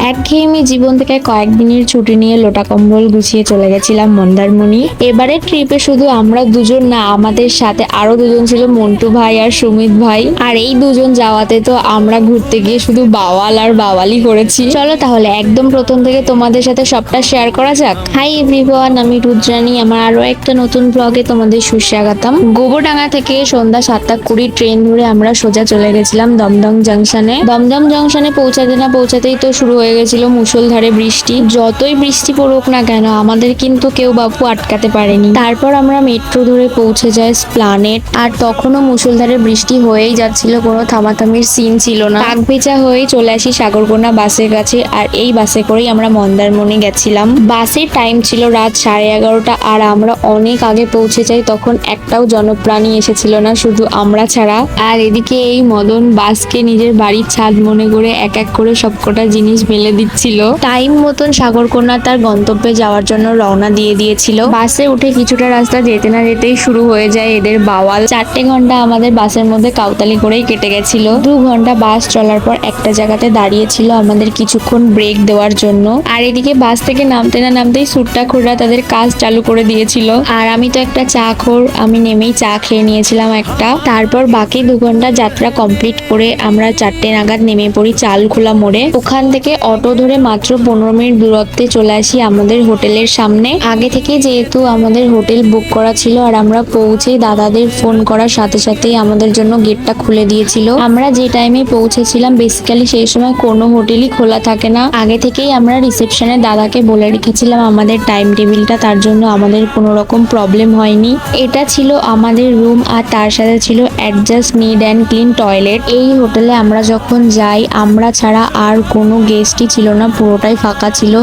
একঘেয়েমি জীবন থেকে কয়েকদিনের ছুটি নিয়ে লোটা কম্বল গুছিয়ে চলে গেছিলাম মন্দারমণি। এবারের ট্রিপে শুধু আমরা দুজন না, আমাদের সাথে আরো দুজন ছিল, মন্টু ভাই আর সুমিত ভাই। আর এই দুজন যাওয়াতে তো আমরা ঘুরতে গিয়ে শুধু বাওয়াল আর বাওয়ালি করেছি। চলো তাহলে একদম প্রথম থেকে তোমাদের সাথে সবটা শেয়ার করা যাক। হাই এভরিওয়ান, আমি রুদ্রানী। আমার আরো একটা নতুন ব্লগে তোমাদের সুস্বাগতম। গোবরডাঙ্গা থেকে সন্ধ্যা 7:20 ট্রেন ধরে আমরা সোজা চলে গেছিলাম দমদম জংশনে। দমদম জংশনে পৌঁছাতে না পৌঁছাতেই তো শুরু হয়ে গেছিল মুষলধারে বৃষ্টি। যতই বৃষ্টি পড়ুক না কেন, আমাদের কিন্তু কেউ বাপু আটকাতে পারেনি। তারপর আমরা মেট্রো ধরে পৌঁছে যাই স্প্লানেট। আর তখনও মুষলধারে বৃষ্টি হয়েই যাচ্ছিল, কোনো থামাথামির সিন ছিল না। কাকভেজা হয়েই চলে আসি সাগরকন্যা বাসের কাছে। আর এই বাসে করেই আমরা মন্দারমণি গেছিলাম। বাসের টাইম ছিল রাত 11:30 আর আমরা অনেক আগে পৌঁছে যাই। তখন একটাও জনপ্রাণী এসেছিল না, শুধু আমরা ছাড়া। আর এদিকে এই মদন বাসকে নিজের বাড়ির ছাদ মনে করে এক এক করে সবকটা জিনিস মেলে দিচ্ছিল। টাইম মতন সাগরকন্যা তার গন্তব্যে যাওয়ার জন্য রওনা দিয়ে দিয়েছিল। বাসে উঠে কিছুটা রাস্তা যেতে না যেতেই শুরু হয়ে যায় এদের বাওয়াল। 4 ঘন্টা আমাদের বাসের মধ্যে কাউতালি করেই কেটে গেছিল। 2 ঘন্টা বাস চলার পর একটা জায়গাতে দাঁড়িয়েছিল আমাদের কিছুক্ষণ ব্রেক দেওয়ার জন্য। আর এদিকে বাস থেকে নামতে না নামতেই সুট্টাখোররা তাদের কাজ চালু করে দিয়েছিল। আর আমি তো একটা চা খোর, আমি নেমেই চা খেয়ে নিয়েছিলাম একটা। তারপর বাকি 2 ঘন্টা যাত্রা কমপ্লিট করে আমরা 4টে নাগাদ নেমে পড়ি চালখোলা মোড়ে। ওখান থেকে অটো ধরে মাত্র 15 মিনিট দূরত্বে চলে আসি আমাদের হোটেলের সামনে। আগে থেকে যেহেতু আমাদের হোটেল বুক করা ছিল, আর আমরা পৌঁছে দাদাদের ফোন করার সাথে সাথেই আমাদের জন্য গেটটা খুলে দিয়েছিল। আমরা যে টাইমে পৌঁছেছিলাম বেসিক্যালি সেই সময় কোনো হোটেলই খোলা থাকে না। আগে থেকেই আমরা রিসেপশনে দাদাকে বলে রেখেছিলাম আমাদের টাইম টেবিলটা, তার জন্য আমাদের কোনো রকম প্রবলেম হয়নি। এটা ছিল আমাদের রুম, আর তার সাথে ছিল adjust need and clean toilet. এই হোটেলে আমরা যখন যাই, আমরা ছাড়া আর কোনো গেস্টই ছিল না, পুরোটাই ফাঁকা ছিল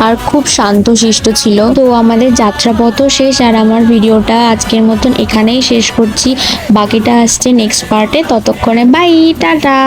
আর খুব শান্তশিষ্ট ছিল। তো আমাদের যাত্রাপথও শেষ, আর আমার ভিডিওটা আজকের মতন এখানেই শেষ করছি। বাকিটা আসছে নেক্সট পার্টে। ততক্ষণে বাই, টাটা।